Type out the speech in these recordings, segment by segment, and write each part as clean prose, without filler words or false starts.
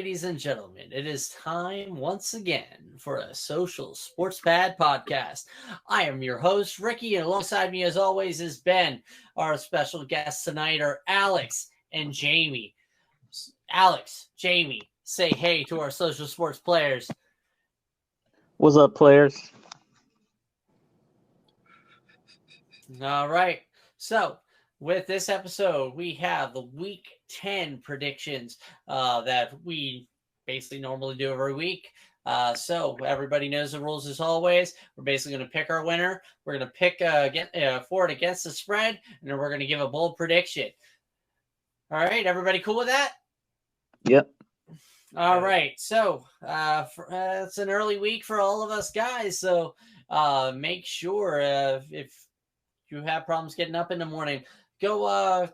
Ladies and gentlemen, it is time once again for a social sports pad podcast. I am your host, Ricky, and alongside me, as always, is Ben. Our special guests tonight are Alex and Jamie. Alex, Jamie, say hey to our social sports players. What's up, players? All right. So, with this episode, we have the Week 10 predictions that we basically normally do every week. So, everybody knows the rules as always. We're basically going to pick our winner. We're going to pick for it against the spread, and then we're going to give a bold prediction. All right. Everybody cool with that? Yep. All right. So, it's an early week for all of us guys. So, make sure if you have problems getting up in the morning, go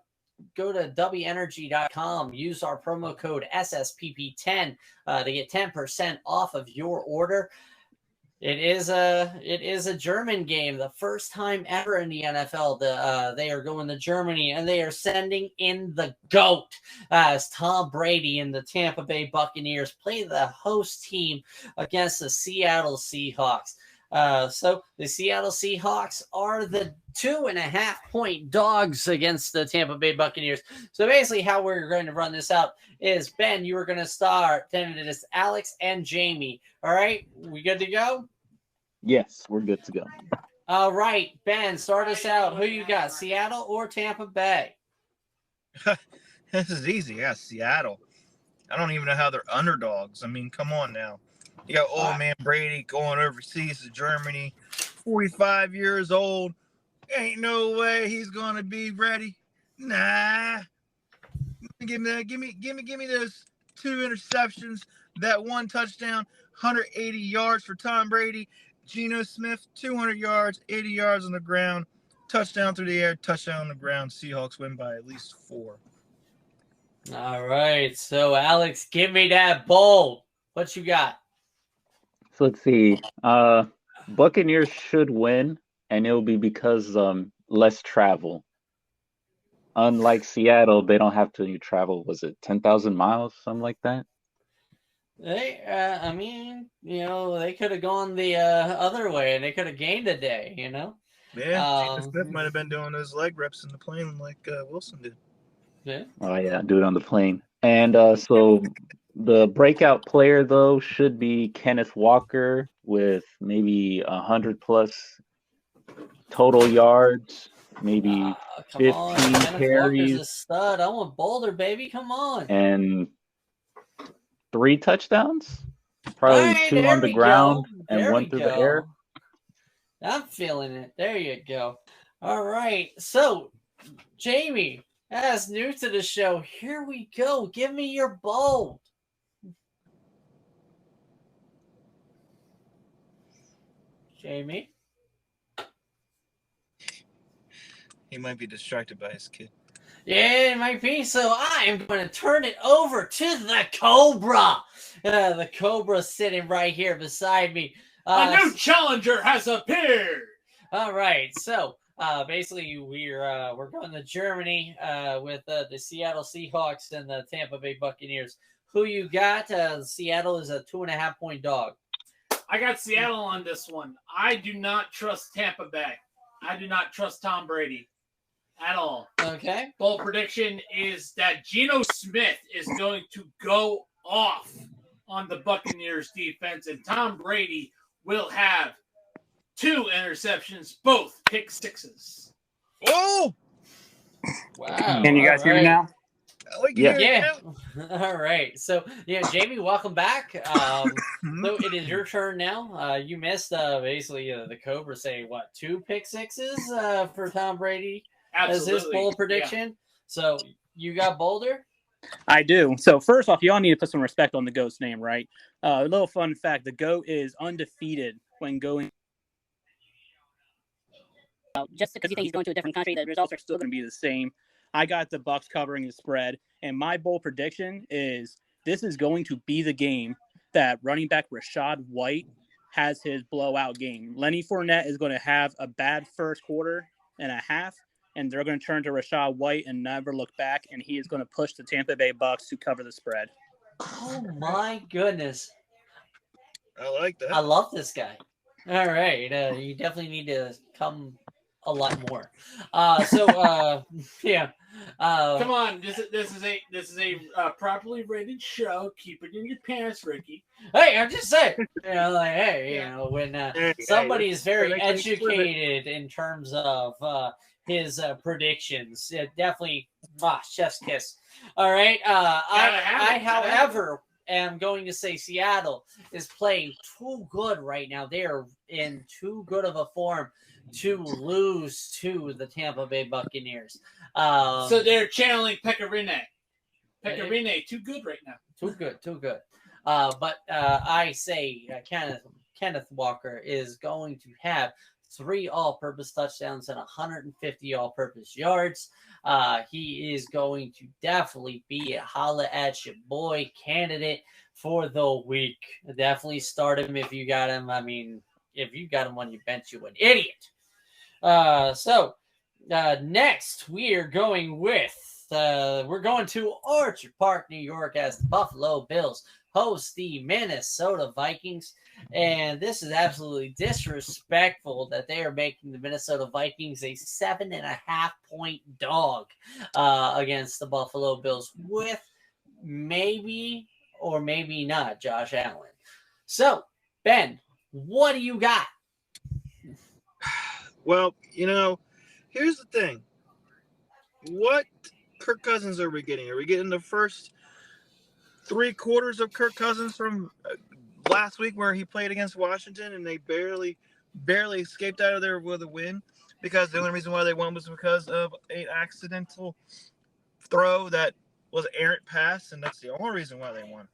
to wenergy.com. Use our promo code SSPP10 to get 10% off of your order. It is a German game, the first time ever in the NFL. They are going to Germany and they are sending in the GOAT as Tom Brady and the Tampa Bay Buccaneers play the host team against the Seattle Seahawks. So the Seattle Seahawks are the 2.5-point dogs against the Tampa Bay Buccaneers. So basically how we're going to run this out is, Ben, you were going to start, then it is Alex and Jamie. All right, we good to go? Yes, we're good to go. All right, Ben, start us out. Who you got, Seattle or Tampa Bay? This is easy. Yeah, Seattle. I don't even know how they're underdogs. I mean, come on now. You got old man Brady going overseas to Germany, 45 years old. Ain't no way he's gonna be ready. Nah. Give me those 2 interceptions, that 1 touchdown, 180 yards for Tom Brady. Geno Smith, 200 yards, 80 yards on the ground, touchdown through the air, touchdown on the ground. Seahawks win by at least 4. All right, so Alex, give me that bold. What you got? So let's see. Buccaneers should win, and it'll be because less travel. Unlike Seattle, they don't have to travel. Was it 10,000 miles, something like that? I mean, they could have gone the other way and they could have gained a day, Yeah, Geno Smith might have been doing those leg reps in the plane like Wilson did. Yeah. Oh yeah, do it on the plane. And so the breakout player though should be Kenneth Walker with maybe 100+ total yards, maybe Come 15 on, Kenneth Walker's carries, a stud. I want Boulder, baby. Come on. and 3 touchdowns. Probably right, 2 on the ground and 1 through the air. I'm feeling it. There you go. All right. So, Jamie, as new to the show, here we go. Give me your bold. Jamie? He might be distracted by his kid. Yeah, it might be. So I am going to turn it over to the Cobra. The Cobra sitting right here beside me. A new challenger has appeared. All right. So basically, we're going to Germany with the Seattle Seahawks and the Tampa Bay Buccaneers. Who you got? Seattle is a 2.5-point dog. I got Seattle on this one. I do not trust Tampa Bay. I do not trust Tom Brady at all. Okay. Bold prediction is that Geno Smith is going to go off on the Buccaneers defense, and Tom Brady will have 2 interceptions, both pick sixes. Oh! Wow. Can you guys hear me now? Yeah. All right. So, Jamie, welcome back. So it is your turn now. You missed basically the Cobra say 2 pick sixes for Tom Brady. Absolutely. As his bold prediction. Yeah. So you got Boulder? I do. So first off, y'all need to put some respect on the GOAT's name, right? A little fun fact, the GOAT is undefeated when going. Just because you think he's going to a different country, the results are still going to be the same. I got the Bucs covering the spread, and my bold prediction is this is going to be the game that running back Rachaad White has his blowout game. Lenny Fournette is going to have a bad first quarter and a half, and they're going to turn to Rachaad White and never look back, and he is going to push the Tampa Bay Bucs to cover the spread. Oh my goodness. I like that. I love this guy. All right. You definitely need to come a lot more. Yeah. Come on, this is a properly rated show. Keep it in your pants, Ricky. Hey, I'm just saying. Hey, Yeah. when Hey, somebody is very they can split it. educated in terms of his predictions, it definitely, chef's kiss. All right. Gotta have I, it, gotta have however, am going to say Seattle is playing too good right now. They are in too good of a form to lose to the Tampa Bay Buccaneers. So they're channeling Pecorine. Pecorine, too good right now. Too good, too good. But I say Kenneth Walker is going to have 3 all-purpose touchdowns and 150 all-purpose yards. He is going to definitely be a holla at your boy candidate for the week. Definitely start him if you got him. I mean, if you got him on your bench, you an idiot. Next we are going with we're going to Orchard Park, New York, as the Buffalo Bills host the Minnesota Vikings. And this is absolutely disrespectful that they are making the Minnesota Vikings a 7.5 point dog against the Buffalo Bills with maybe or maybe not Josh Allen. So, Ben, what do you got? Well, here's the thing. What Kirk Cousins are we getting? Are we getting the first 3 quarters of Kirk Cousins from last week where he played against Washington and they barely escaped out of there with a win? Because the only reason why they won was because of an accidental throw that was errant pass, and that's the only reason why they won.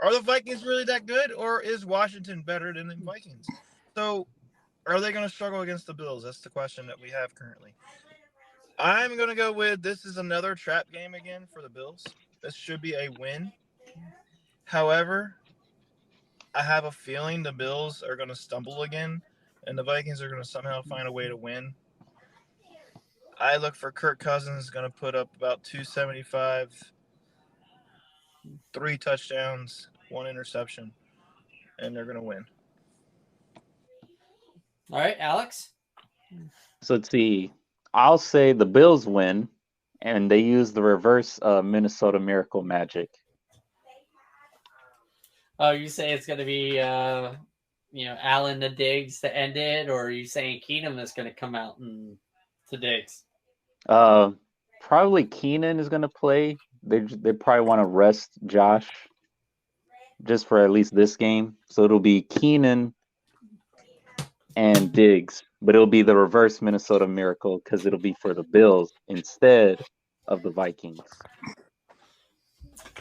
Are the Vikings really that good, or is Washington better than the Vikings? So are they going to struggle against the Bills? That's the question that we have currently. I'm going to go with this is another trap game again for the Bills. This should be a win. However, I have a feeling the Bills are going to stumble again, and the Vikings are going to somehow find a way to win. I look for Kirk Cousins going to put up about 275, 3 touchdowns, 1 interception, and they're going to win. All right, Alex. So let's see. I'll say the Bills win, and they use the reverse Minnesota Miracle magic. Oh, you say it's going to be, Allen to Diggs to end it, or are you saying Keenum is going to come out and to Diggs? Probably Keenan is going to play. They probably want to rest Josh just for at least this game. So it'll be Keenan and Diggs, but it'll be the reverse Minnesota Miracle because it'll be for the Bills instead of the Vikings.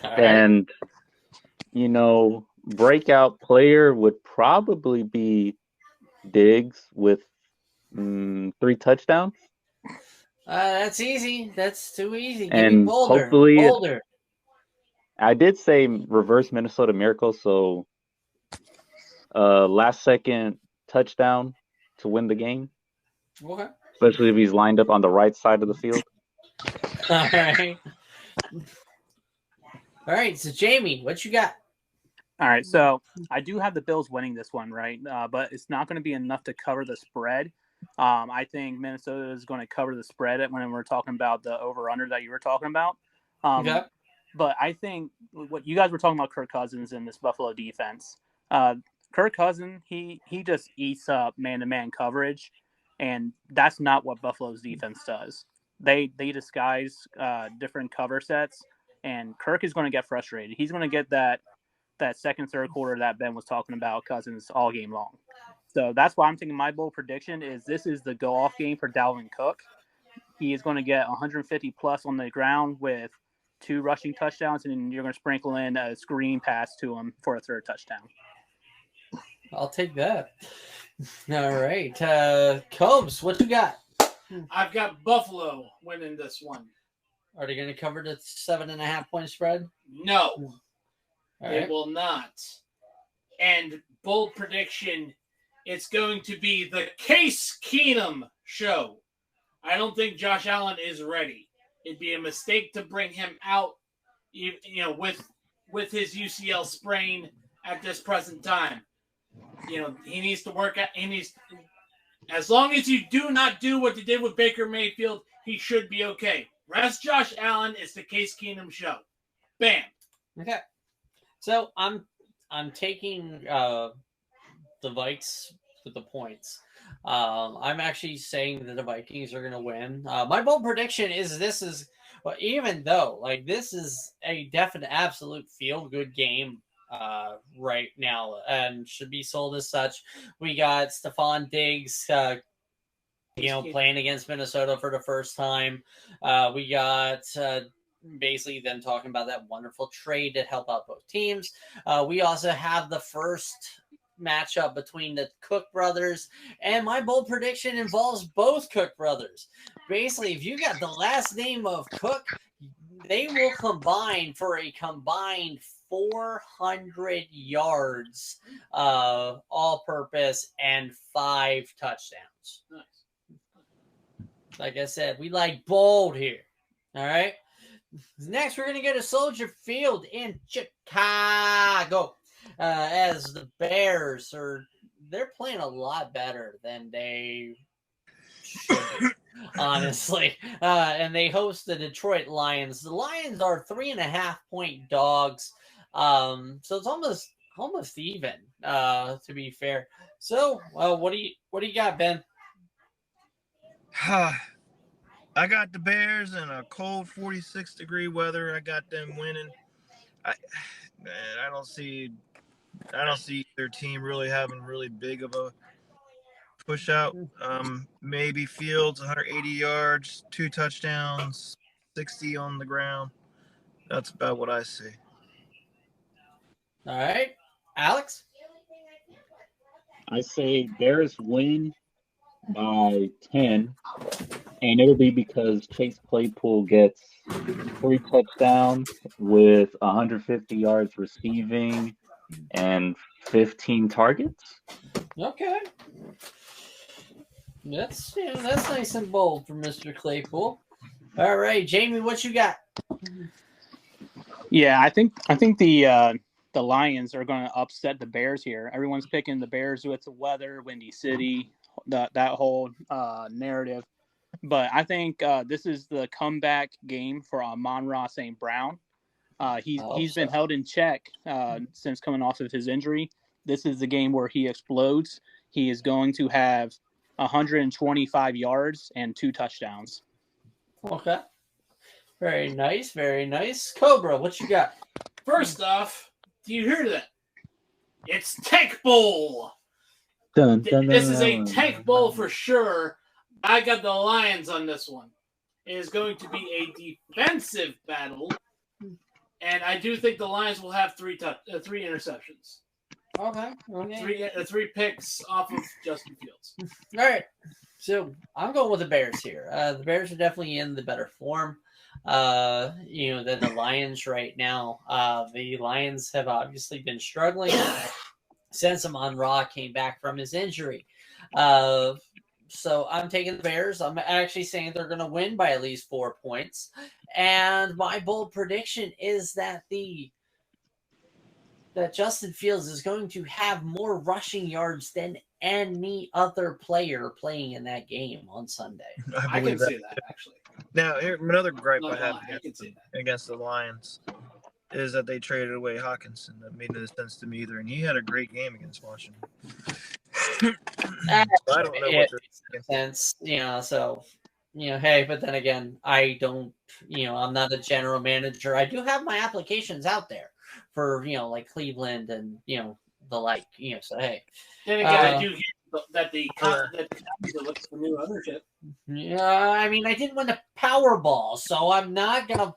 All right. And, breakout player would probably be Diggs with 3 touchdowns. That's easy. That's too easy. Give And me Boulder. hopefully Boulder. I did say reverse Minnesota Miracle, so last second touchdown to win the game. Okay. Especially if he's lined up on the right side of the field. All right. All right. So Jamie, what you got? All right, so I do have the Bills winning this one, right? But it's not going to be enough to cover the spread. I think Minnesota is going to cover the spread when we're talking about the over-under that you were talking about. Okay. But I think what you guys were talking about, Kirk Cousins and this Buffalo defense. Kirk Cousins, he just eats up man-to-man coverage, and that's not what Buffalo's defense does. They disguise different cover sets, and Kirk is going to get frustrated. He's going to get that second, third quarter that Ben was talking about Cousins all game long. So that's why I'm thinking my bold prediction is this is the go-off game for Dalvin Cook. He is going to get 150 plus on the ground with 2 rushing touchdowns, and you're going to sprinkle in a screen pass to him for a 3rd touchdown. I'll take that. All right. Cobes, what you got? I've got Buffalo winning this one. Are they going to cover the 7.5 point spread? No, All they right. will not. And bold prediction, it's going to be the Case Keenum show. I don't think Josh Allen is ready. It'd be a mistake to bring him out with his UCL sprain at this present time. He needs to work out. As long as you do not do what you did with Baker Mayfield, he should be okay. Rest Josh Allen. It's the Case Keenum show. Bam. Okay. So I'm taking the Vikes with the points. I'm actually saying that the Vikings are going to win. My bold prediction is even though this is a definite absolute feel good game right now and should be sold as such. We got Stephon Diggs playing against Minnesota for the first time. We got basically them talking about that wonderful trade that helped out both teams. We also have the first matchup between the Cook brothers, and my bold prediction involves both Cook brothers. Basically, if you got the last name of Cook, they will combine for a combined 400 yards all purpose and 5 touchdowns. Nice. Like I said, we like bold here. All right. Next, we're going to go to Soldier Field in Chicago as the Bears they're playing a lot better than they should, honestly. And they host the Detroit Lions. The Lions are 3.5-point dogs. So it's almost even, to be fair. So, what do you got, Ben? I got the Bears in a cold 46-degree weather. I got them winning. I don't see their team really having really big of a push out. Maybe Fields 180 yards, 2 touchdowns, 60 on the ground. That's about what I see. All right, Alex. I say Bears win by 10, and it'll be because Chase Claypool gets 3 touchdowns with 150 yards receiving and 15 targets. Okay. That's nice and bold for Mr. Claypool. All right, Jamie, what you got? Yeah, I think the Lions are going to upset the Bears here. Everyone's picking the Bears with the weather, Windy City, that whole narrative. But I think this is the comeback game for Amon-Ra St. Brown. He's been held in check since coming off of his injury. This is the game where he explodes. He is going to have 125 yards and 2 touchdowns. Okay. Very nice, very nice. Cobra, what you got? First off, do you hear that? It's Tech Bowl. Dun, dun, This is dun, a Tech Bowl for sure. I got the Lions on this one. It is going to be a defensive battle, and I do think the Lions will have 3 interceptions. Okay. 3 picks off of Justin Fields. All right. So I'm going with the Bears here. The Bears are definitely in the better form, than the Lions right now. The Lions have obviously been struggling since Amon-Ra came back from his injury. So I'm taking the Bears. I'm actually saying they're going to win by at least 4 points. And my bold prediction is that Justin Fields is going to have more rushing yards than any other player playing in that game on Sunday. I can see that, actually. Now, here, another gripe Not I have gonna lie, I can see that. against the Lions is that they traded away Hawkinson. That made no sense to me either, and he had a great game against Washington. I don't know what they're thinking. Sense, so, hey, but then again, I don't, I'm not a general manager. I do have my applications out there for, like Cleveland and, the like, so hey. And again, I do hear that the Cowboys are looking for new ownership. Yeah, I mean, I didn't win the Powerball, so I'm not gonna,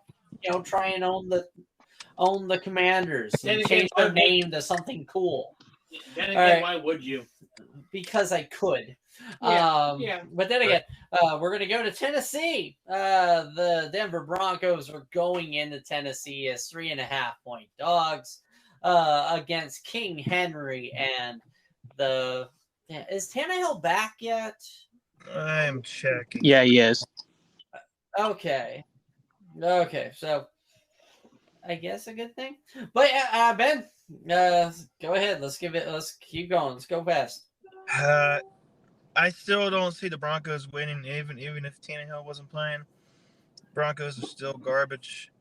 try and own the Commanders and change their name to something cool. Then again, right. Why would you? Because I could. Yeah. But then again, we're going to go to Tennessee. The Denver Broncos are going into Tennessee as 3.5-point dogs against King Henry and is Tannehill back yet? I'm checking. Yeah, he is. Okay. So I guess, a good thing. But Ben, go ahead. Let's keep going. Let's go fast. I still don't see the Broncos winning, even if Tannehill wasn't playing. Broncos are still garbage.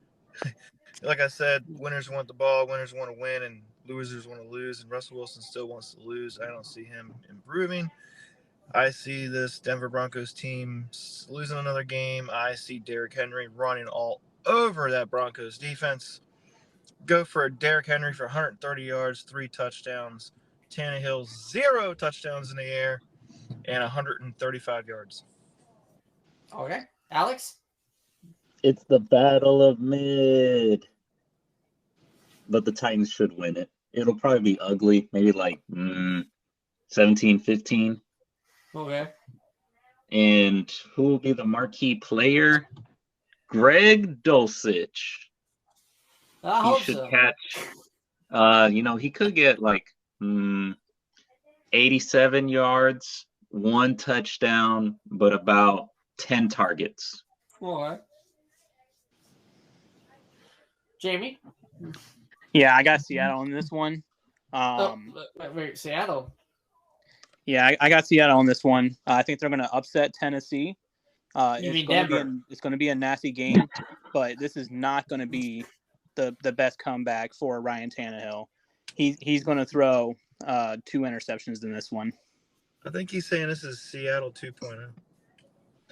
Like I said, winners want the ball, winners want to win, and losers want to lose. And Russell Wilson still wants to lose. I don't see him improving. I see this Denver Broncos team losing another game. I see Derrick Henry running all over that Broncos defense. Go for a Derrick Henry for 130 yards, 3 touchdowns. Tannehill, 0 touchdowns in the air, and 135 yards. Okay. Alex? It's the battle of mid. But the Titans should win it. It'll probably be ugly, maybe like 17-15. Okay. And who will be the marquee player? Greg Dulcich. I He hope should so. catch. He could get like 87 yards, 1 touchdown, but about 10 targets. Okay. Jamie? Yeah, I got Seattle in this one. Wait, Seattle. Yeah, I got Seattle on this one. I think they're going to upset Tennessee. You mean Denver? It's going to be a nasty game, but this is not going to be the best comeback for Ryan Tannehill. He's going to throw 2 interceptions in this one. I think he's saying this is Seattle 2.0.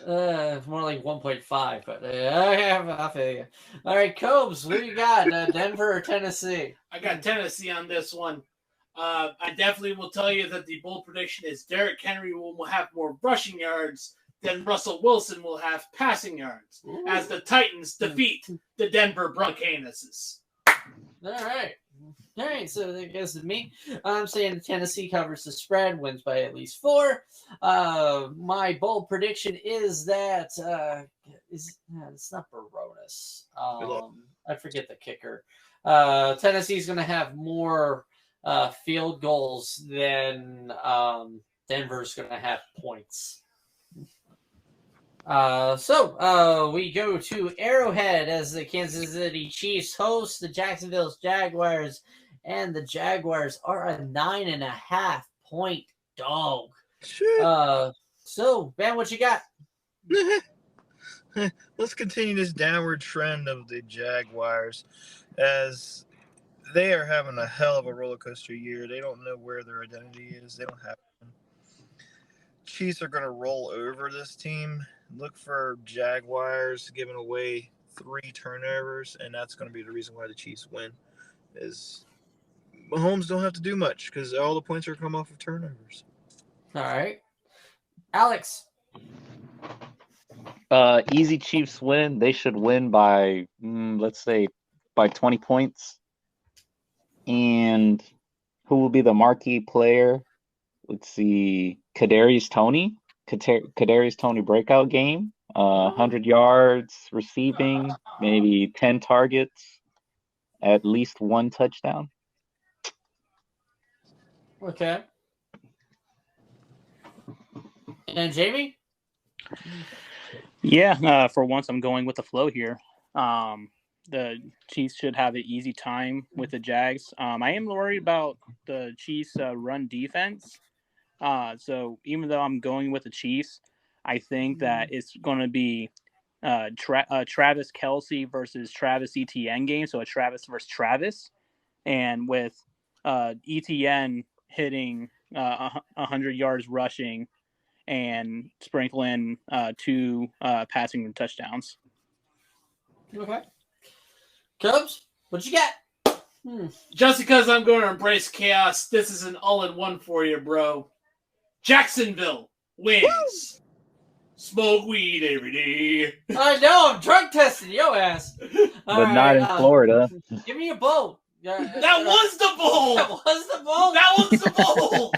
It's more like 1.5, but I feel you. All right, Cobes, what do you got? Denver or Tennessee? I got Tennessee on this one. I definitely will tell you that the bold prediction is Derrick Henry will have more rushing yards than Russell Wilson will have passing yards as the Titans defeat the Denver Broncos. All right. All right, so I guess it's me. I'm saying Tennessee covers the spread, wins by at least 4. My bold prediction is that it's not Baronis. I forget the kicker. Tennessee's going to have more field goals than Denver's going to have points. So we go to Arrowhead as the Kansas City Chiefs host the Jacksonville Jaguars, and the Jaguars are a 9.5 point dog. So Ben, what you got? Let's continue this downward trend of the Jaguars as they are having a hell of a roller coaster year. They don't know where their identity is. They don't have one. Chiefs are going to roll over this team. Look for Jaguars giving away 3 turnovers, and that's going to be the reason why the Chiefs win. Is Mahomes don't have to do much because all the points are come off of turnovers. All right, Alex. Easy Chiefs win. They should win by, let's say, by 20 points. And who will be the marquee player? Let's see, Kadarius Toney breakout game. 100 yards receiving, maybe 10 targets, at least 1 touchdown. Okay. And Jamie? Yeah, for once I'm going with the flow here. The Chiefs should have an easy time with the Jags. I am worried about the Chiefs' run defense. So even though I'm going with the Chiefs, I think that it's going to be Travis Kelce versus Travis Etienne game. So a Travis versus Travis. And with Etienne hitting 100 yards rushing and sprinkling 2 passing touchdowns. Okay. Cubs, what you got? Just because I'm going to embrace chaos, this is an all-in-one for you, bro. Jacksonville wins. Woo! Smoke weed every day. I know, I'm drug testing your ass. But not in Florida. Give me a bowl. That was the bowl. That was the bowl. That was the bowl.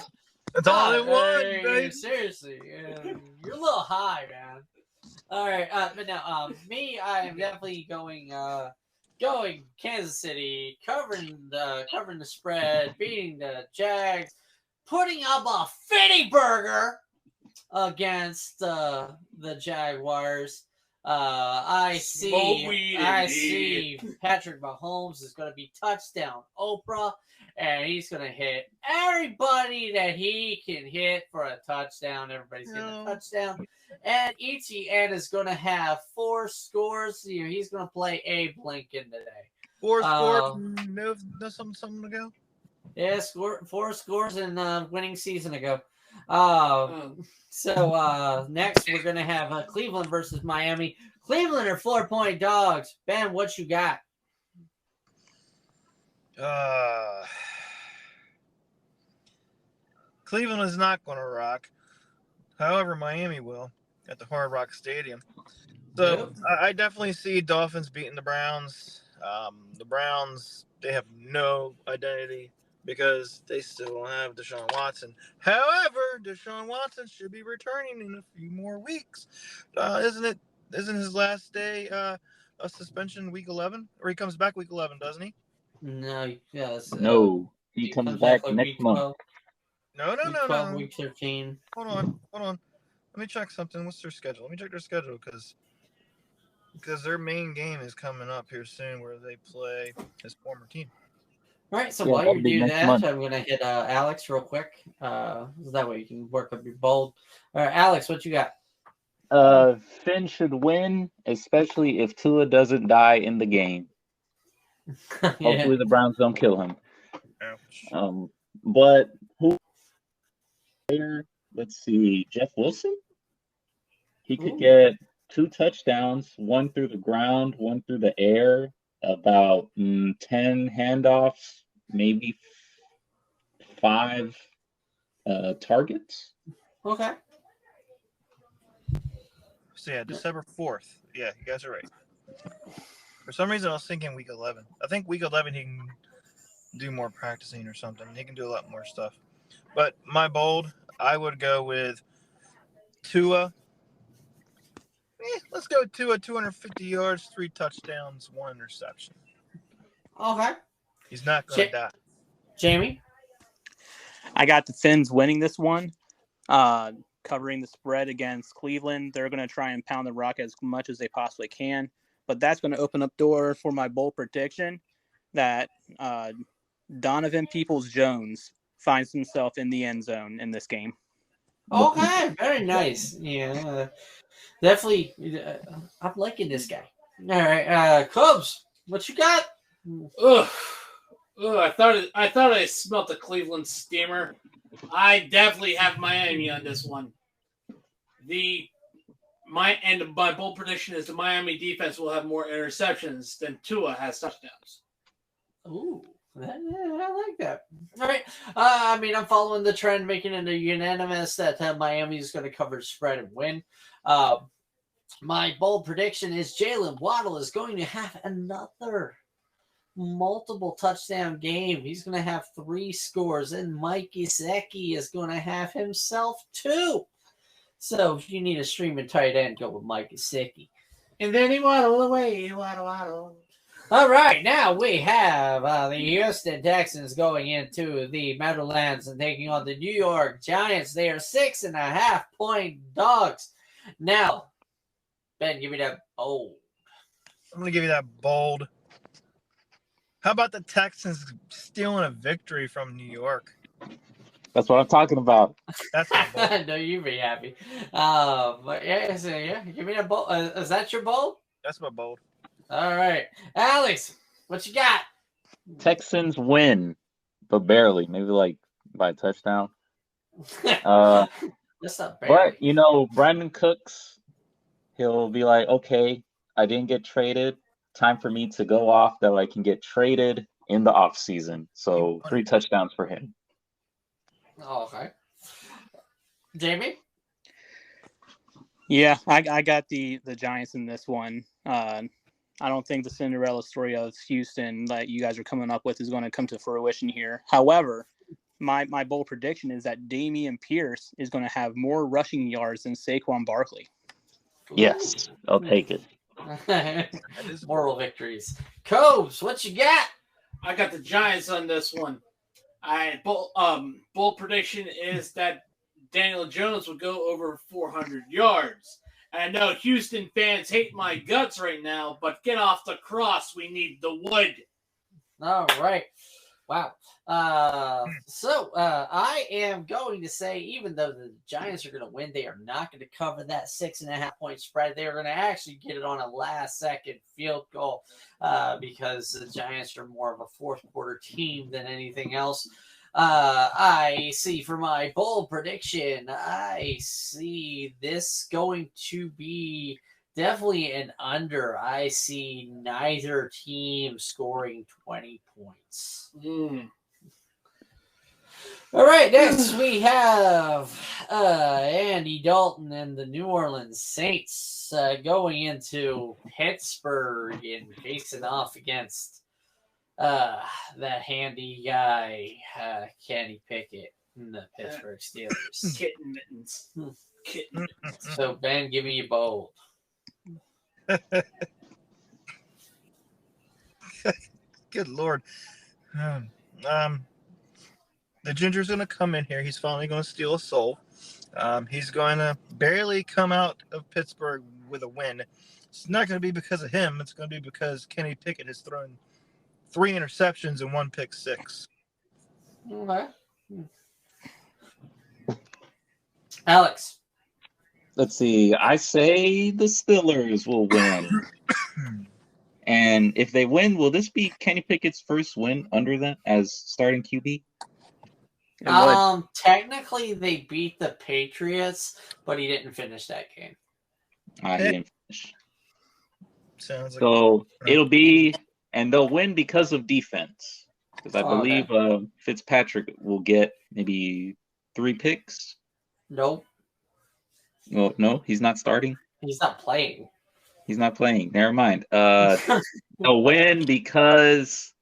That's all it was, baby. Seriously, you're a little high, man. All right, but now, me, I am definitely going Kansas City, covering the spread, beating the Jags, putting up a fitty burger against the Jaguars. I Smoke weed see Patrick Mahomes is going to be touchdown Oprah, and he's going to hit everybody that he can hit for a touchdown. Everybody's getting a touchdown. And ETN is going to have 4 scores. He's going to play Abe Lincoln today. 4 scores, no something to go. Yeah, 4 scores in winning season ago. So next we're gonna have Cleveland versus Miami. Cleveland are 4-point dogs. Ben, what you got? Cleveland is not going to rock. However, Miami will at the Hard Rock Stadium. So I definitely see Dolphins beating the Browns. The Browns, they have no identity because they still don't have Deshaun Watson. However, Deshaun Watson should be returning in a few more weeks. Isn't his last day a suspension week 11? Or he comes back week 11, doesn't he? No, yes. No, he comes back like next month. No. Week 12, week 13. Hold on. Let me check something. What's their schedule? Let me check their schedule because their main game is coming up here soon where they play his former team. All right, so Yeah, while that'll you be do next that, month. I'm going to hit Alex real quick. So that way you can work up your bold. All right, Alex, what you got? Finn should win, especially if Tua doesn't die in the game. Hopefully the Browns don't kill him. Ouch. But who? Let's see, Jeff Wilson. He could get 2 touchdowns, 1 through the ground, 1 through the air, about 10 handoffs, maybe 5 targets. Okay. So yeah, December 4th. Yeah, you guys are right. For some reason, I was thinking week 11. I think week 11 he can do more practicing or something. He can do a lot more stuff. But my bold, I would go with Tua. Let's go Tua, 250 yards, 3 touchdowns, 1 interception. Okay. He's not going to die. Jamie? I got the Finns winning this one, covering the spread against Cleveland. They're going to try and pound the rock as much as they possibly can, but that's going to open up door for my bold prediction that Donovan Peoples-Jones finds himself in the end zone in this game. Okay, very nice. Yeah, definitely. I'm liking this guy. All right, Cubs, what you got? Ugh. I thought I smelt the Cleveland steamer. I definitely have Miami on this one. My bold prediction is the Miami defense will have more interceptions than Tua has touchdowns. Ooh, I like that. All right. I mean, I'm following the trend, making it a unanimous that Miami is going to cover spread and win. My bold prediction is Jalen Waddle is going to have another multiple touchdown game. He's going to have 3 scores, and Mike Gesicki is going to have himself 2. So if you need a streaming tight end, go with Mike Gesicki. And then he waddle away. Waddle. All right, now we have the Houston Texans going into the Meadowlands and taking on the New York Giants. They are 6.5-point dogs. Now, Ben, give me that bold. I'm going to give you that bold. How about the Texans stealing a victory from New York? That's what I'm talking about. That's my bold. No, you'd be happy. But yeah, give me that bold. Is that your bold? That's my bold. All right. Alex, what you got? Texans win, but barely. Maybe like by a touchdown. That's not bad. But, Brandon Cooks, he'll be like, okay, I didn't get traded. Time for me to go off that I can get traded in the off season. So 3 touchdowns for him. Oh, okay. Jamie? Yeah, I got the Giants in this one. I don't think the Cinderella story of Houston that you guys are coming up with is going to come to fruition here. However, my bold prediction is that Dameon Pierce is going to have more rushing yards than Saquon Barkley. Yes, I'll take it. Moral victories. Cobes, what you got? I got the Giants on this one. Bold prediction is that Daniel Jones will go over 400 yards. I know Houston fans hate my guts right now, but get off the cross. We need the wood. All right. Wow. So I am going to say, even though the Giants are going to win, they are not going to cover that 6.5-point spread. They're going to actually get it on a last-second field goal because the Giants are more of a fourth-quarter team than anything else. I see for my bold prediction, I see this going to be definitely an under. I see neither team scoring 20 points. All right, next we have Andy Dalton and the New Orleans Saints going into Pittsburgh and facing off against that handy guy, Kenny Pickett, and the Pittsburgh Steelers. Kitten mittens. Kitten mittens. So, Ben, give me a bold. Good Lord. The Ginger's going to come in here. He's finally going to steal a soul. He's going to barely come out of Pittsburgh with a win. It's not going to be because of him. It's going to be because Kenny Pickett has thrown 3 interceptions and 1 pick six. Okay. Alex. Let's see. I say the Steelers will win. And if they win, will this be Kenny Pickett's first win under that as starting QB? Technically they beat the Patriots, but he didn't finish that game. He didn't finish. Sounds like So it'll be, and they'll win because of defense. Because I believe Fitzpatrick will get maybe 3 picks. Nope. Well, no, he's not starting. He's not playing. He's not playing. Never mind. They'll win because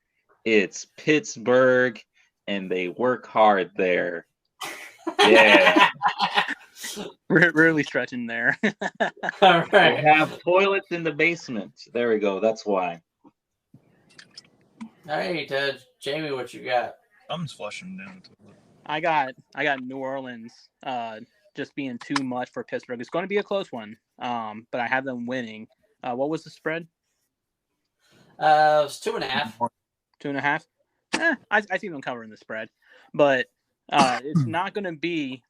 it's Pittsburgh and they work hard there. Yeah. We're really stretching there. All They right. have toilets in the basement. There we go. That's why. All right, Jamie, what you got? I'm just flushing down the toilet. I got New Orleans just being too much for Pittsburgh. It's going to be a close one, but I have them winning. What was the spread? It was 2.5. 2.5. I see them covering the spread, but it's not going to be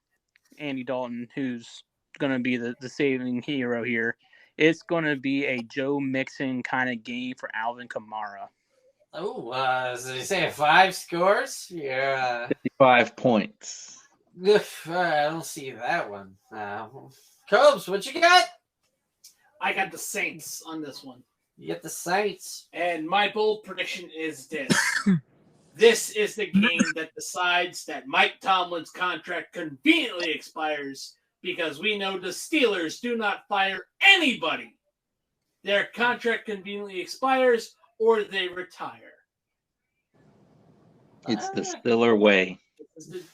Andy Dalton who's going to be the saving hero here. It's going to be a Joe Mixon kind of game for Alvin Kamara. Oh, did you say 5 scores? Yeah. 55 points. I don't see that one. Cobes, what you got? I got the Saints on this one. You get the Saints. And my bold prediction is this. This is the game that decides that Mike Tomlin's contract conveniently expires because we know the Steelers do not fire anybody. Their contract conveniently expires or they retire. It's the Steeler way.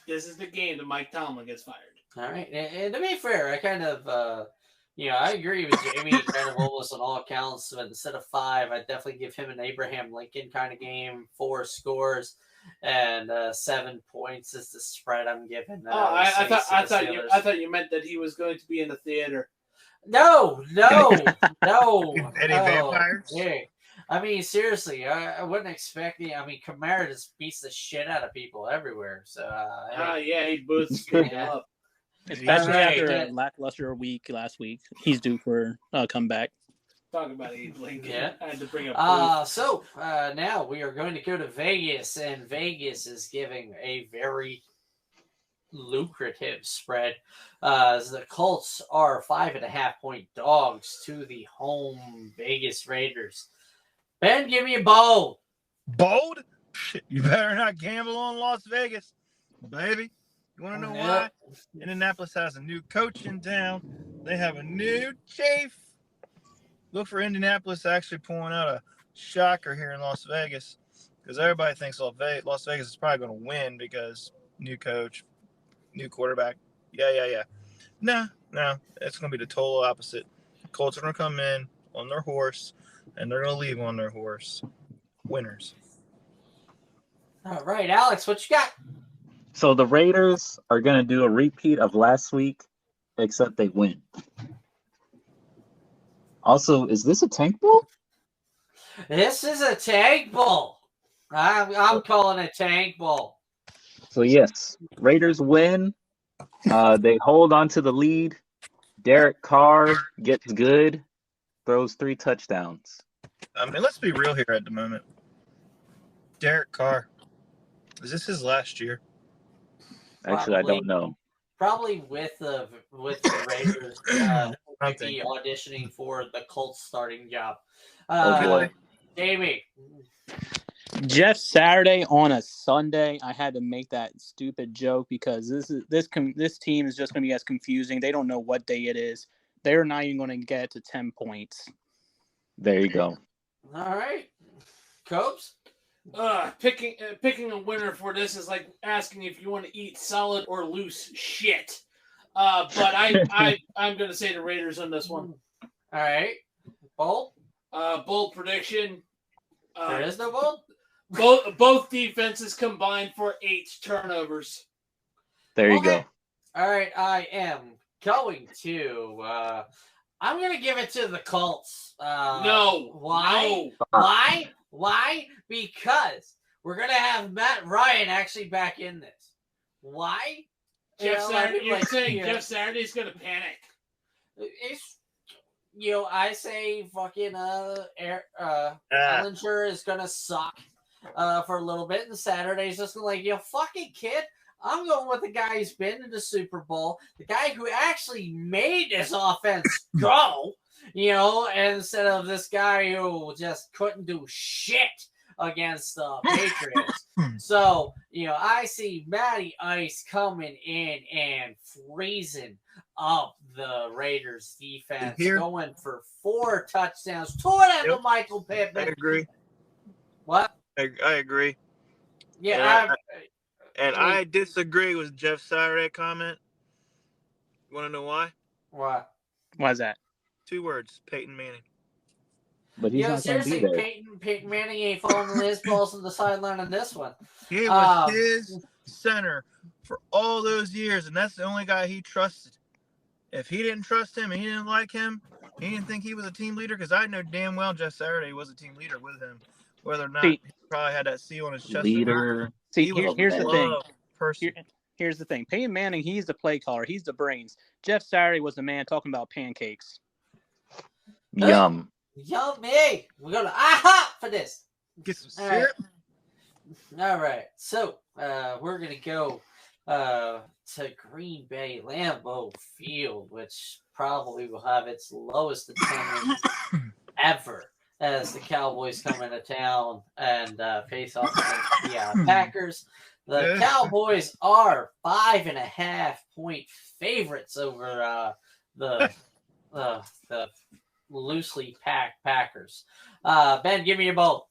This is the game that Mike Tomlin gets fired. All right. And to be fair, I kind of, I agree with Jamie kind of almost on all accounts. But instead of 5, I'd definitely give him an Abraham Lincoln kind of game, 4 scores. And 7 points is the spread I'm giving. I thought you meant that he was going to be in the theater. No. Any vampires? Yeah. I mean, seriously, I wouldn't expect the. I mean, Kamara just beats the shit out of people everywhere. So, yeah, he boots people up. Especially Right. after a lackluster week last week. He's due for a comeback. Talk about Abe Lincoln. Yeah. I had to bring up. So now we are going to go to Vegas, and Vegas is giving a very lucrative spread. The Colts are 5.5-point dogs to the home Vegas Raiders. Ben, give me a bold. Bold? You better not gamble on Las Vegas, baby. You want to know why? Indianapolis has a new coach in town. They have a new chief. Look for Indianapolis actually pulling out a shocker here in Las Vegas because everybody thinks Las Vegas is probably going to win because new coach, new quarterback. Yeah. No, it's going to be the total opposite. Colts are going to come in on their horse, and they're going to leave on their horse. Winners. All right, Alex, what you got? So the Raiders are going to do a repeat of last week, except they win. Also, is this a tank bowl? This is a tank bowl. I'm calling it tank bowl. So yes, Raiders win. They hold on to the lead. Derek Carr gets good, throws 3 touchdowns. I mean, let's be real here at the moment. Derek Carr, is this his last year? Actually, I don't know. Probably with the Raiders might be auditioning for the Colts starting job. Oh boy. Jamie. Jeff Saturday on a Sunday. I had to make that stupid joke because this team is just going to be as confusing. They don't know what day it is. They're not even going to get to 10 points. There you go. All right, Copes. Picking a winner for this is like asking if you want to eat solid or loose shit. But I'm going to say the Raiders on this one. All right, bold. Bold prediction. There is no bold. Both defenses combined for 8 turnovers. There you go. All right, I am going to. I'm going to give it to the Colts. No. Why? No. Why? Because we're going to have Matt Ryan actually back in this. Why? Jeff Saturday, you're saying yeah. Jeff Saturday's going to panic. It's, I say fucking Ellinger is going to suck for a little bit, and Saturday's just going to fucking kid. I'm going with the guy who's been in the Super Bowl, the guy who actually made this offense go, instead of this guy who just couldn't do shit against the Patriots. So, I see Matty Ice coming in and freezing up the Raiders defense, going for 4 touchdowns, 2 of them to Michael Pittman. I agree. What? I agree. Yeah, I disagree with Jeff Saturday comment. You want to know why? What? Why is that? 2 words: Peyton Manning. But he's not going to be seriously, there. Peyton Manning ain't falling his balls to the sideline on this one. He was his center for all those years, and that's the only guy he trusted. If he didn't trust him and he didn't like him, he didn't think he was a team leader, because I know damn well Jeff Saturday was a team leader with him. Whether or not he probably had that C on his chest. Leader. See, here's the thing. Person. Here's the thing. Peyton Manning, he's the play caller. He's the brains. Jeff Saturday was the man talking about pancakes. Yum. Yummy. We're going to IHOP for this. Get some syrup. All right. So we're going to go to Green Bay Lambeau Field, which probably will have its lowest attendance ever, as the Cowboys come into town and face off against the Packers. The Cowboys are 5.5-point favorites over the loosely packed Packers. Ben, give me your bold.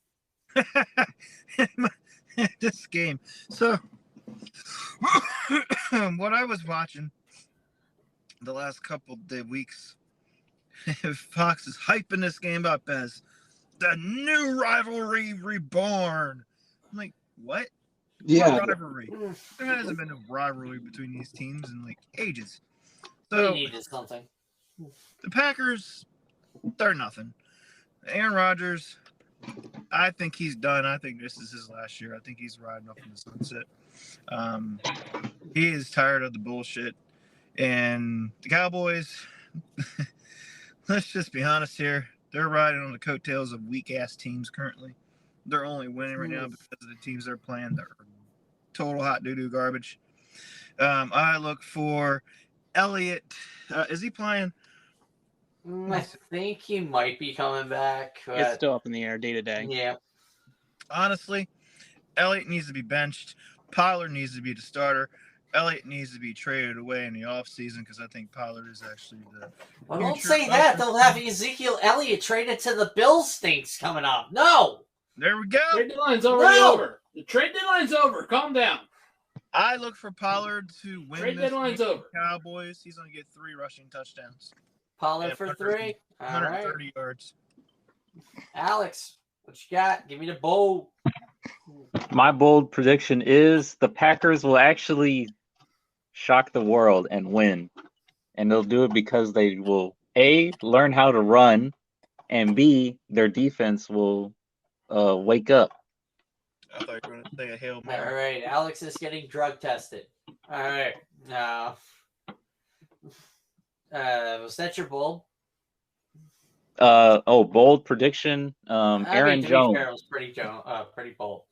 This game. So, what I was watching the last couple of weeks, Fox is hyping this game up as the new rivalry reborn. I'm like, what? Yeah. What rivalry? There hasn't been a rivalry between these teams in ages. So we needed something. The Packers, they're nothing. Aaron Rodgers, I think he's done. I think this is his last year. I think he's riding up in the sunset. He is tired of the bullshit. And the Cowboys, let's just be honest here. They're riding on the coattails of weak-ass teams currently. They're only winning right now because of the teams they're playing. They're total hot doo-doo garbage. I look for Elliott. Is he playing? I think he might be coming back. But It's still up in the air day to day. Yeah. Honestly, Elliott needs to be benched. Pollard needs to be the starter. Elliott needs to be traded away in the offseason because I think Pollard is actually the Well, don't say that. They'll have Ezekiel Elliott traded to the Bills stinks coming up. No. There we go. Trade deadline's already over. The trade deadline's over. Calm down. I look for Pollard to win Trade this deadline's game. over. Cowboys. He's going to get 3 rushing touchdowns. Pollard for 3. All right. 130 yards. Alex, what you got? Give me the bold. My bold prediction is the Packers will actually shock the world and win. And they'll do it because they will, A, learn how to run and B, their defense will wake up. I thought you were going to say a Hail All Mary. right, Alex is getting drug tested. All right, now, was that your bold? Bold prediction. Aaron to Jones. be fair, it was pretty bold.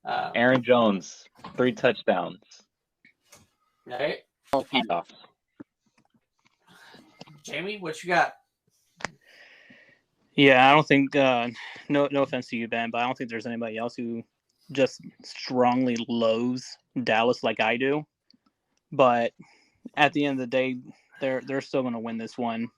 Aaron Jones, 3 touchdowns. All right, Handoff. Jamie, what you got? Yeah, I don't think. No offense to you, Ben, but I don't think there's anybody else who just strongly loathes Dallas like I do. But at the end of the day, they're still going to win this one.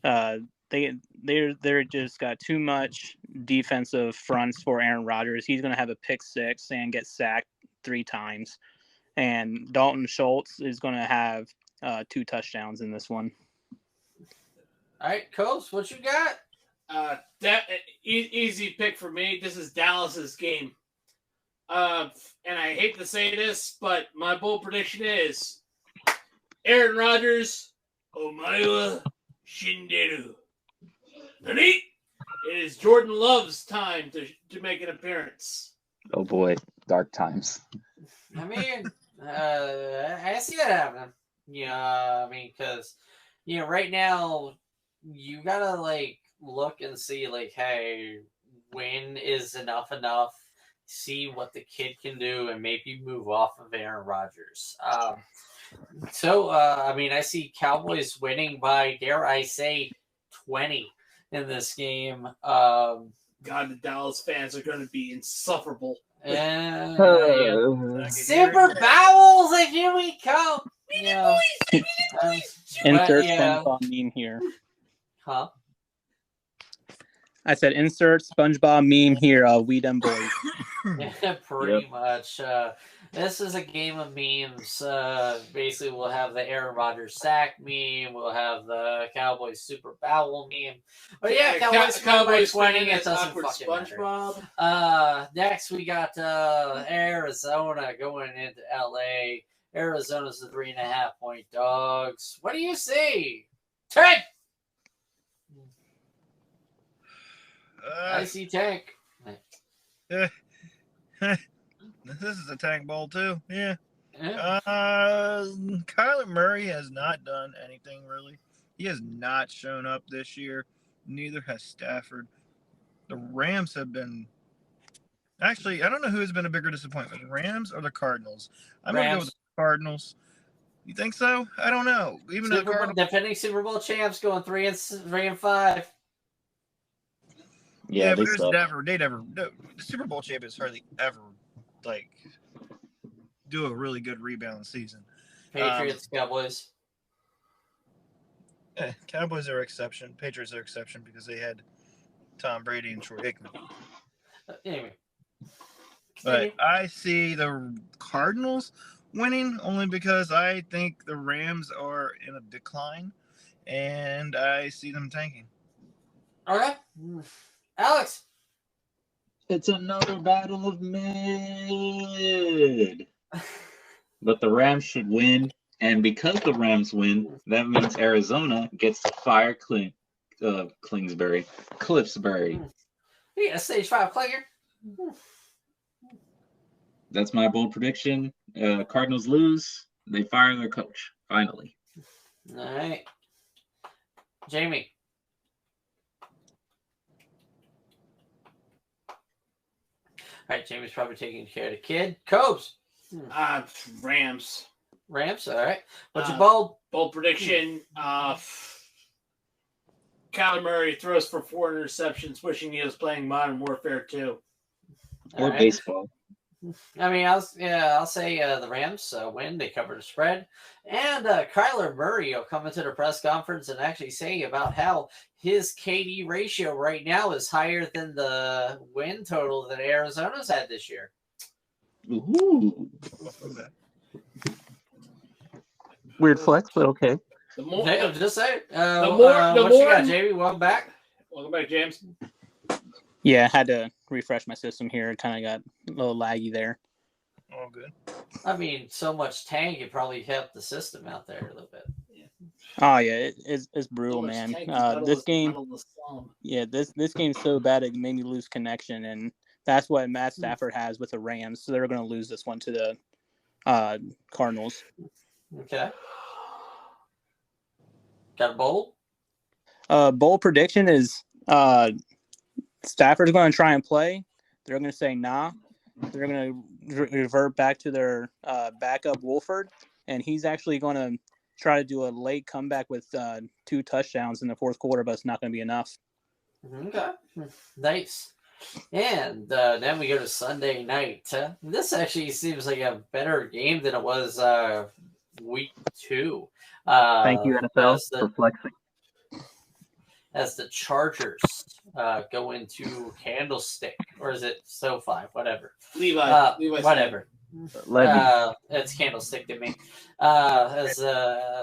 They're just got too much defensive fronts for Aaron Rodgers. He's going to have a pick 6 and get sacked 3 times. And Dalton Schultz is going to have 2 touchdowns in this one. All right, Coach, what you got? Easy pick for me. This is Dallas's game. And I hate to say this, but my bold prediction is Aaron Rodgers, Omaewa Shinderu. Nani? It is Jordan Love's time to make an appearance. Oh boy, dark times. I mean, I see that happening. Yeah, I mean, because right now you gotta look and see hey, when is enough? See what the kid can do, and maybe move off of Aaron Rodgers. I mean, I see Cowboys winning by, dare I say, 20 in this game. God, the Dallas fans are going to be insufferable. And Super Bowels, and here we come. Insert SpongeBob meme here. Huh? I said insert SpongeBob meme here. We them boys. Yeah, pretty much. This is a game of memes. Basically, we'll have the Aaron Rodgers sack meme. We'll have the Cowboys Super Bowel meme. But yeah, Cowboys winning. It doesn't fucking SpongeBob. Matter. Next, we got Arizona going into LA. Arizona's the 3.5-point dogs. What do you see? Tank! I see Tank. This is a Tank Bowl too. Yeah. Kyler Murray has not done anything really. He has not shown up this year. Neither has Stafford. The Rams have been. Actually, I don't know who has been a bigger disappointment, the Rams or the Cardinals. I'm going to go with the Cardinals. You think so? I don't know. Even the Cardinals, defending Super Bowl champs, going 3-5. Yeah, but the Super Bowl champions hardly ever do a really good rebound season. Patriots, Cowboys. Cowboys are exception. Patriots are exception because they had Tom Brady and Troy Aikman. Anyway. But I see the Cardinals winning only because I think the Rams are in a decline, and I see them tanking. All right. Alex. It's another battle of mid. But the Rams should win. And because the Rams win, that means Arizona gets to fire Clingsbury. Yeah, stage 5 Klinger. That's my bold prediction. Cardinals lose. They fire their coach, finally. All right. Jamie. All right, Jamie's probably taking care of the kid. Cobes. Rams. Rams, all right. What's your bold? Bold prediction. Kyler Murray throws for 4 interceptions, wishing he was playing Modern Warfare 2. Or baseball. I mean, I'll say the Rams win. They cover the spread. And Kyler Murray will come into the press conference and actually say about how his KD ratio right now is higher than the win total that Arizona's had this year. Ooh. Weird flex, but okay. Just say it. What you got, Jamie? Welcome back. Welcome back, James. Yeah, I had to refresh my system here. It kind of got a little laggy there. All good. I mean, so much tank, it probably helped the system out there a little bit. Oh yeah, it's brutal, Lewis man. Tank is out of This his game, bottle of slum. yeah, this game's so bad it made me lose connection, and that's what Matt Stafford has with the Rams. So they're going to lose this one to the Cardinals. Okay. Got a bold? Bold prediction is Stafford's going to try and play. They're going to say nah. They're going to revert back to their backup Wolford, and he's actually going to try to do a late comeback with 2 touchdowns in the fourth quarter, but it's not going to be enough. Okay. Nice. And then we go to Sunday night. This actually seems like a better game than it was week 2. Thank you, NFL, for flexing. As the Chargers go into Candlestick, or is it SoFi? Whatever. Levi. Whatever. Levy. It's Candlestick to me. As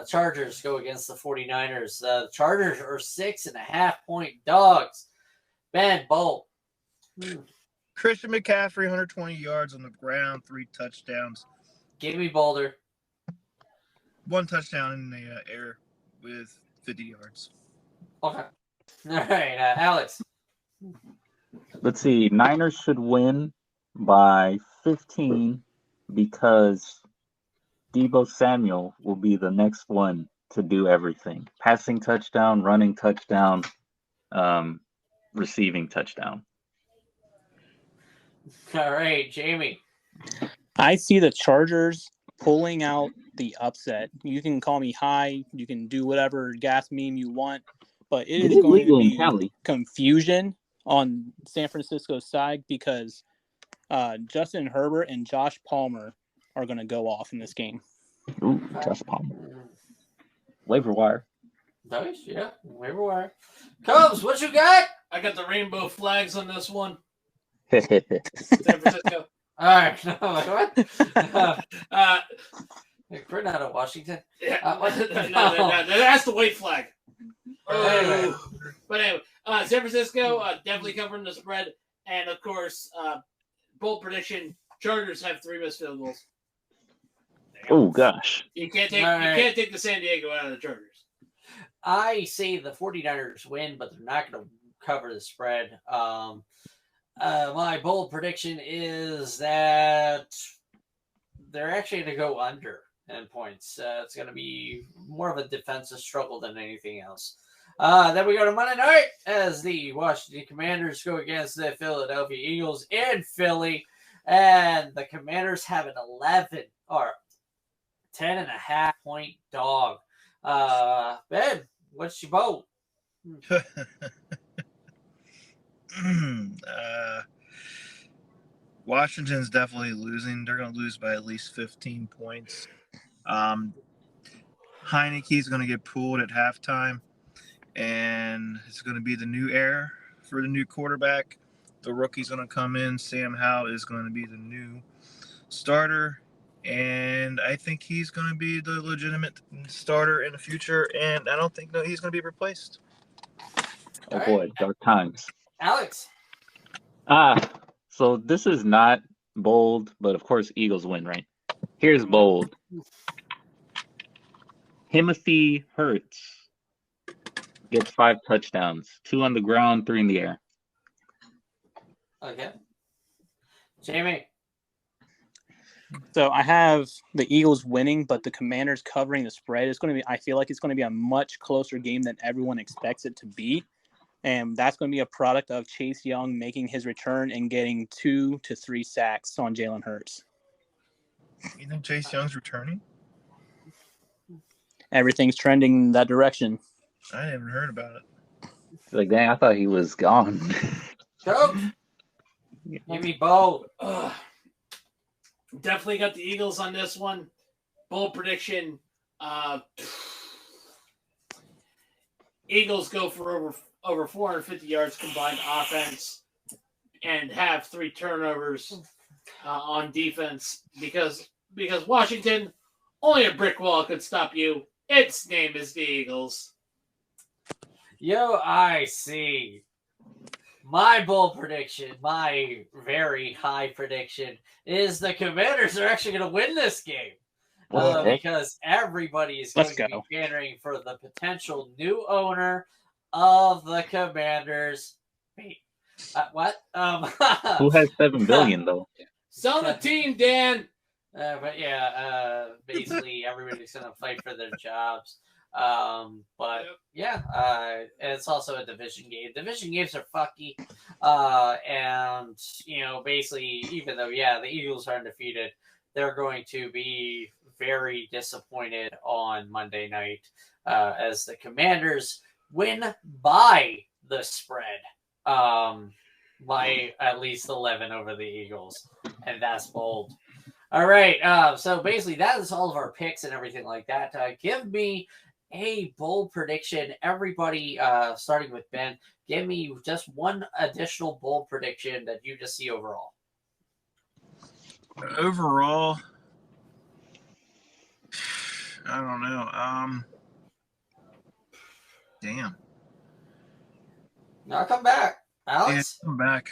Chargers go against the 49ers. The Chargers are 6.5-point dogs. Ben Bolt. Christian McCaffrey, 120 yards on the ground, 3 touchdowns. Give me Boulder. 1 touchdown in the air with 50 yards. Okay. All right, Alex. Let's see. Niners should win by 15 because Deebo Samuel will be the next one to do everything. Passing touchdown, running touchdown, receiving touchdown. All right, Jamie. I see the Chargers pulling out the upset. You can call me high. You can do whatever gas meme you want, but it is going to be confusion on San Francisco's side because Justin Herbert and Josh Palmer are going to go off in this game. Ooh, Josh Palmer. Waiver wire. Nice, yeah. Waiver wire. Cubs, what you got? I got the rainbow flags on this one. San San Francisco. All right. No, what? We're not in Washington. Yeah, no, that's the white flag. Anyway. But anyway, San Francisco definitely covering the spread, and of course, bold prediction: Chargers have 3 missed field goals. Oh gosh. You can't take the San Diego out of the Chargers. I say the 49ers win, but they're not going to cover the spread. My bold prediction is that they're actually going to go under in points. It's going to be more of a defensive struggle than anything else. Then we go to Monday night as the Washington Commanders go against the Philadelphia Eagles in Philly. And the Commanders have an 11 or 10.5-point dog. Ben, what's your vote? Washington's definitely losing. They're going to lose by at least 15 points. Heineke's going to get pulled at halftime, and it's going to be the new era for the new quarterback. The rookie's going to come in. Sam Howell is going to be the new starter, and I think he's going to be the legitimate starter in the future, and I don't think he's going to be replaced. Oh boy, dark times. Alex. So this is not bold, but of course Eagles win, right? Here's bold. Timothy Hurts gets 5 touchdowns, 2 on the ground, 3 in the air. Okay. Jamie. So I have the Eagles winning, but the Commanders covering the spread. It's going to be. I feel like it's going to be a much closer game than everyone expects it to be, and that's going to be a product of Chase Young making his return and getting 2 to 3 sacks on Jalen Hurts. You think Chase Young's returning? Everything's trending in that direction. I haven't heard about it. Like, dang, I thought he was gone. Go. Give me bold. Definitely got the Eagles on this one. Bold prediction. Eagles go for over 450 yards combined offense and have 3 turnovers on defense because Washington, only a brick wall could stop you. Its name is the Eagles. Yo, I see. My bold prediction, my very high prediction, is the Commanders are actually going to win this game. What the heck? because everybody is going Let's to go. be catering for the potential new owner of the Commanders. Wait, what? Who has $7 billion though? Sell the team, Dan. But yeah, basically everybody's gonna fight for their jobs. But yeah, it's also a division game. Division games are fucky, and basically, even though the Eagles are undefeated, they're going to be very disappointed on Monday night as the Commanders win by the spread, by at least 11 over the Eagles, and that's bold. All right, so basically that is all of our picks and everything like that. Give me a bold prediction, everybody, starting with Ben. Give me just one additional bold prediction that you just see overall. Overall, I don't know. Damn. Now come back, Alex. Yeah, I'm back.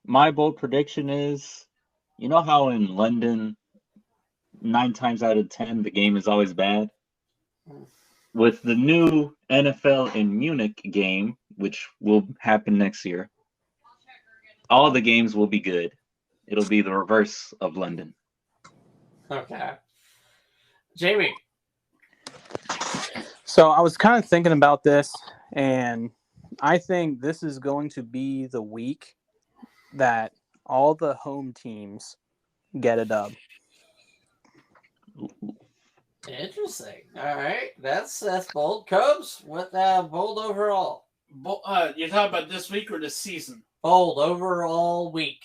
My bold prediction is, you know how in London, 9 times out of 10, the game is always bad? With the new NFL in Munich game, which will happen next year, all the games will be good. It'll be the reverse of London. Okay, Jamie. So I was kind of thinking about this, and I think this is going to be the week that all the home teams get a dub. Interesting. All right, that's bold. Cobes, what bold overall? You're talking about this week or this season? Bold overall week.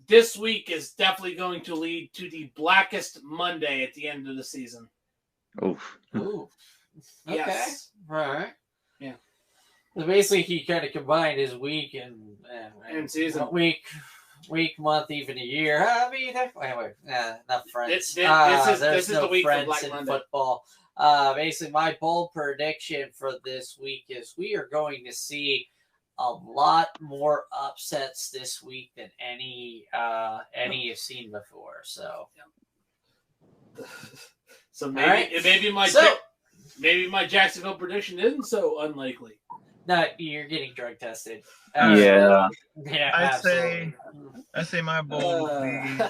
This week is definitely going to lead to the blackest Monday at the end of the season. Oof. Ooh. Okay. Yes. All right. Yeah. So basically, he kind of combined his week and season. Week, month, even a year. I mean, anyway, enough friends. This There's is no the week for friends Black in Monday. football. Basically, my bold prediction for this week is we are going to see a lot more upsets this week than any you've seen before. So, So right. maybe my Jacksonville prediction isn't so unlikely. no, you're getting drug tested. Yeah. Yeah, I say my bold will be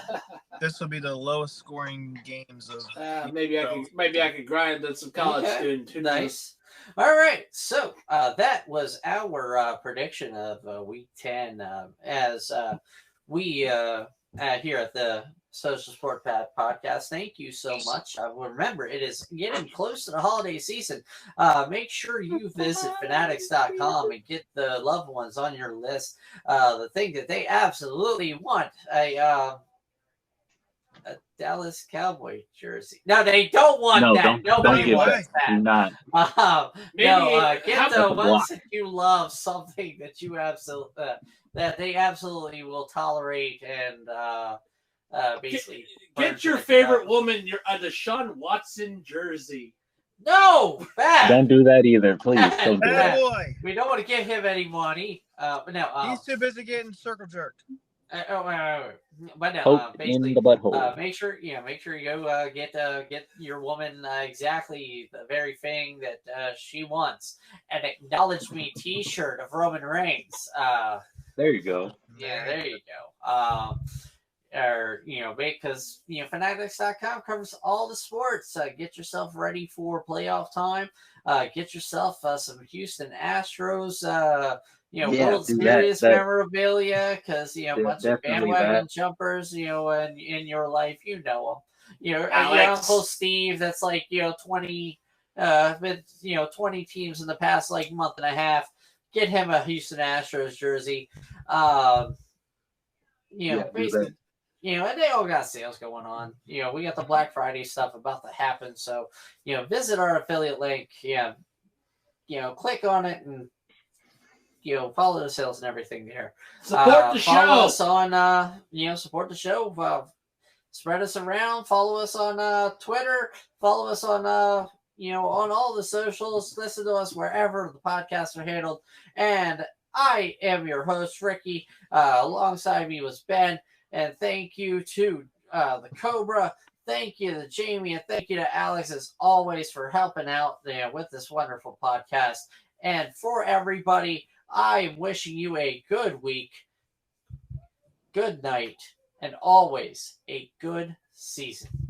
this will be the lowest scoring games of. Maybe I could grind on some college Okay. student. Who knows? Nice. All right, so that was our prediction of Week 10. As we here at the Social Sport Pad Podcast, thank you so much. Remember, it is getting close to the holiday season. Make sure you visit fanatics.com and get the loved ones on your list. The thing that they absolutely want, a Dallas Cowboy jersey. No, they don't want No, that. don't Nobody give wants that. Do that. not. Get the about the ones block? that you love, something that you absolutely that they absolutely will tolerate, and basically Get your favorite woman a Deshaun Watson jersey. No, bad. Don't do that either, please. Don't do Yeah. that. Boy, We don't want to give him any money. But no, he's too busy getting circle jerked. but no, Poke in basically, the butthole. make sure you go get your woman exactly the very thing that she wants. An acknowledge me T-shirt of Roman Reigns. There you go. Yeah, there you go. Or because fanatics.com covers all the sports. Get yourself ready for playoff time. Get yourself some Houston Astros. Yeah, World do Series that. memorabilia, because a bunch of definitely bandwagon that. jumpers, in your life, them. Your Alex. Uncle Steve, that's like 20, 20 teams in the past like month and a half. Get him a Houston Astros jersey. Yeah, do Basically, that. and they all got sales going on. We got the Black Friday stuff about to happen. So, visit our affiliate link. Click on it and follow the sales and everything there. Support the Follow show. us on, support the show. Spread us around. Follow us on Twitter. Follow us on, on all the socials. Listen to us wherever the podcasts are handled. And I am your host, Ricky. Alongside me was Ben. And thank you to the Cobra. thank you to Jamie, and thank you to Alex as always for helping out there with this wonderful podcast. And for everybody, I'm wishing you a good week, good night, and always a good season.